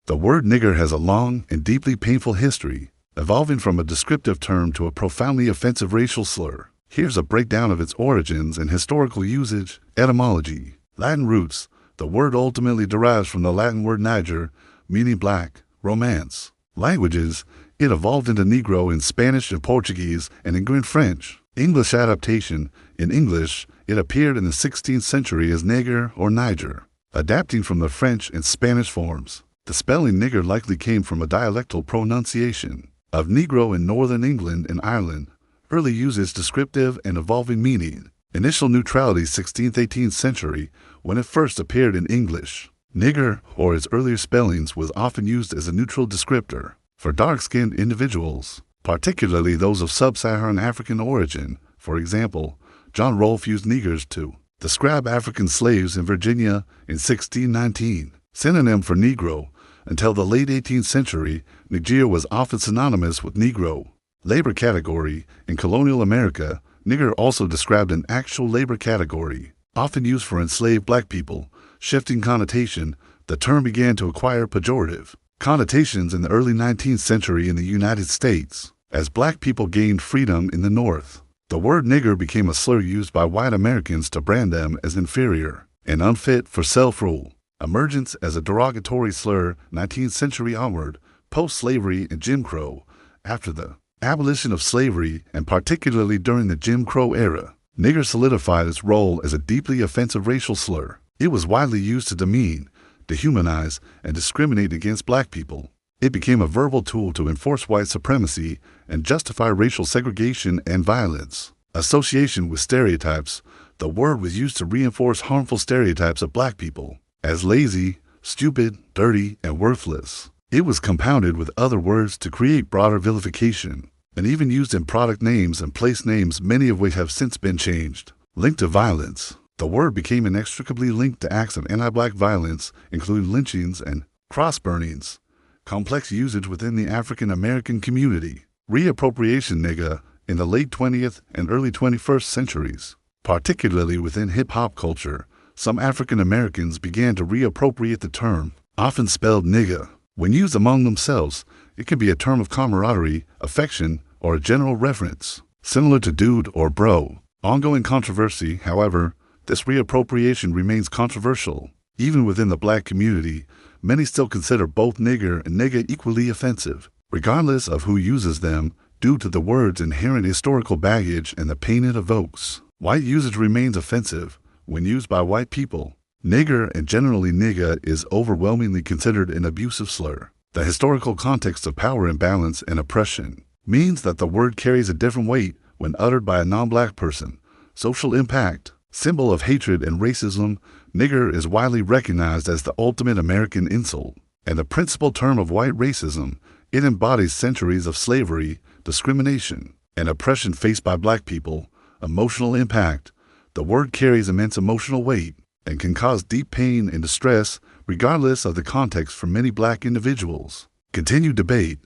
The word nigger has a long and deeply painful history, evolving from a descriptive term to a profoundly offensive racial slur. Here's a breakdown of its origins and historical usage. Etymology. Latin roots. The word ultimately derives from the Latin word niger, meaning black, romance. Languages. It evolved into Negro in Spanish and Portuguese and in French. English adaptation. In English, it appeared in the 16th century as nigger or Niger, adapting from the French and Spanish forms. The spelling nigger likely came from a dialectal pronunciation of Negro in northern England and Ireland. Early uses descriptive and evolving meaning. Initial neutrality 16th–18th century, when it first appeared in English. Nigger, or its earlier spellings, was often used as a neutral descriptor for dark-skinned individuals, particularly those of sub-Saharan African origin. For example, John Rolfe used niggers to describe African slaves in Virginia in 1619. Synonym for Negro. Until the late 18th century, Niger was often synonymous with Negro. Labor category. In colonial America, nigger also described an actual labor category, often used for enslaved black people. Shifting connotation. The term began to acquire pejorative connotations in the early 19th century in the United States, as black people gained freedom in the North. The word nigger became a slur used by white Americans to brand them as inferior and unfit for self-rule. Emergence as a derogatory slur 19th century onward, post-slavery and Jim Crow. After the abolition of slavery, and particularly during the Jim Crow era, nigger solidified its role as a deeply offensive racial slur. It was widely used to demean, dehumanize, and discriminate against black people. It became a verbal tool to enforce white supremacy and justify racial segregation and violence. Association with stereotypes. The word was used to reinforce harmful stereotypes of black people as lazy, stupid, dirty, and worthless. It was compounded with other words to create broader vilification, and even used in product names and place names, many of which have since been changed. Linked to violence. The word became inextricably linked to acts of anti-black violence, including lynchings and cross-burnings. Complex usage within the African American community. Reappropriation nigga in the late 20th and early 21st centuries, particularly within hip-hop culture. Some African Americans began to reappropriate the term, often spelled nigga. When used among themselves, it can be a term of camaraderie, affection, or a general reference, similar to dude or bro. Ongoing controversy, however, this reappropriation remains controversial. Even within the black community, many still consider both nigger and nigga equally offensive, regardless of who uses them, due to the word's inherent historical baggage and the pain it evokes. White usage remains offensive when used by white people. Nigger, and generally nigga, is overwhelmingly considered an abusive slur. The historical context of power imbalance and oppression means that the word carries a different weight when uttered by a non-black person. Social impact. Symbol of hatred and racism, nigger is widely recognized as the ultimate American insult and the principal term of white racism. It embodies centuries of slavery, discrimination, and oppression faced by black people. Emotional impact. The word carries immense emotional weight and can cause deep pain and distress, regardless of the context, for many black individuals. Continued debate.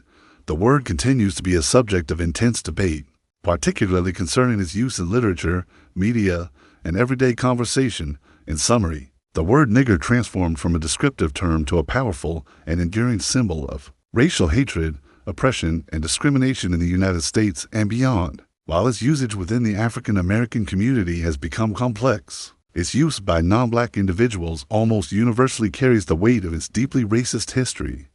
The word continues to be a subject of intense debate, particularly concerning its use in literature, media, and everyday conversation. In summary, the word nigger transformed from a descriptive term to a powerful and enduring symbol of racial hatred, oppression, and discrimination in the United States and beyond. While its usage within the African American community has become complex, its use by non-black individuals almost universally carries the weight of its deeply racist history.